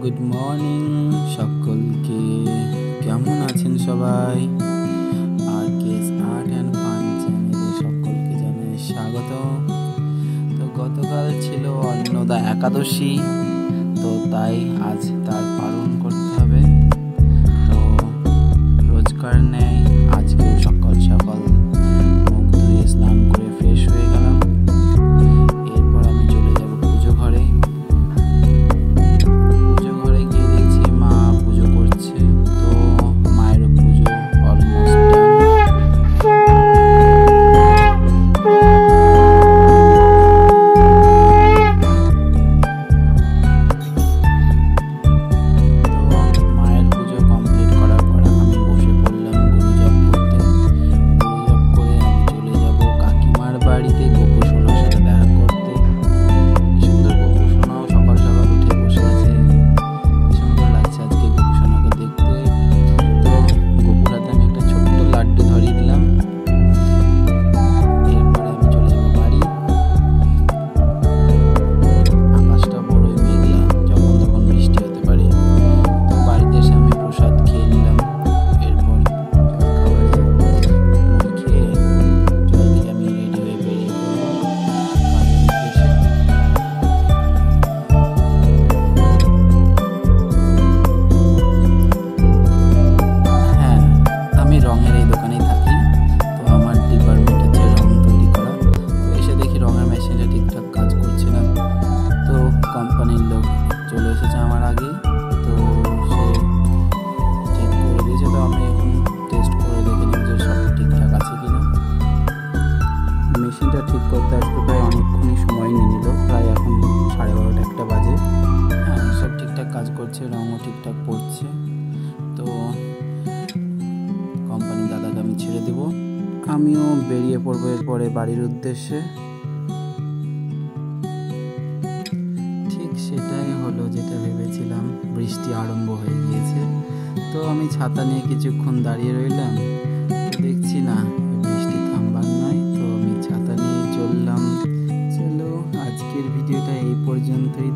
Good morning সকলকে, কেমন আছেন সবাই? আর কেস আর্ট অ্যান্ড ফান চ্যানেলে সকলকে জানাই স্বাগত। তো গতকাল ছিল অন্নদা একাদশী, তো তাই আজ তার পালন করতে হবে। তো রোজকার নেয় আজকেও সকাল সকাল মুখ ধুয়ে স্নান করে ফ্রেশ হয়ে গেলাম। এরপর আমি চলে যাব পুজো ঘরে। পুজো ঘরে গিয়ে দেখছি মা পুজো করছে, তো মায়েরও পুজো অলমোস্ট মায়ের পুজো কমপ্লিট করার পর আমি বসে পড়লাম গুরুজপ করতে। গুরুজপ করে আমি চলে যাব কাকিমার বাড়িতে গোপু সোনার সাথে দেখা করতে। সুন্দর গোপু সোনাও সকাল সকাল উঠে বসে আছে, সুন্দর লাগছে আজকে গোপু সোনাকে দেখতে। তো গোপুর হাতে আমি একটা ছোট্ট লাড্ডু ধরিয়ে দিলাম। এরপরে আমি চলে যাব বাড়ি। আকাশটা বড়ই মেঘলা, যখন তখন বৃষ্টি হতে পারে। তো বাড়িতে এসে আমি প্রসাদ খেয়ে নিলাম। এরপর জলখাবারে মুড়ি খেয়ে আমি রেডি হয়ে বেরিয়ে পড়লাম কাজের উদ্দেশ্যে। হ্যাঁ, আমি রঙের এই দোকানেই থাকি। তো আমার ডিপার্টমেন্ট হচ্ছে রং তৈরি করা। তো এসে দেখি রঙের মেশিনটা ঠিকঠাক কাজ করছে না। তো কোম্পানির লোক চলে এসেছে আমার আগে, তো সে চেক করে দিয়েছে। তো আমি এখন টেস্ট করে দেখে নিই যে সব ঠিকঠাক আছে কিনা। মেশিনটা ঠিক করতে আজকে প্রায় অনেকক্ষণই সময় নিয়ে নিল, প্রায় এখন 12:30 একটা বাজে। হ্যাঁ, সব ঠিকঠাক কাজ করছে, রঙও ঠিকঠাক পড়ছে। তো কোম্পানি দাদাকে আমি ছেড়ে দেব, আমিও বেরিয়ে পড়বো এরপরে বাড়ির উদ্দেশ্যে। ঠিক সেটাই হলো যেটা ভেবেছিলাম, বৃষ্টি আরম্ভ হয়ে গিয়েছে। তো আমি ছাতা নিয়ে কিছুক্ষণ দাঁড়িয়ে রইলাম, তো দেখছি না বৃষ্টি থামবার নয়। তো আমি ছাতা নিয়ে চললাম। চলো, আজকের ভিডিওটা এই পর্যন্তই।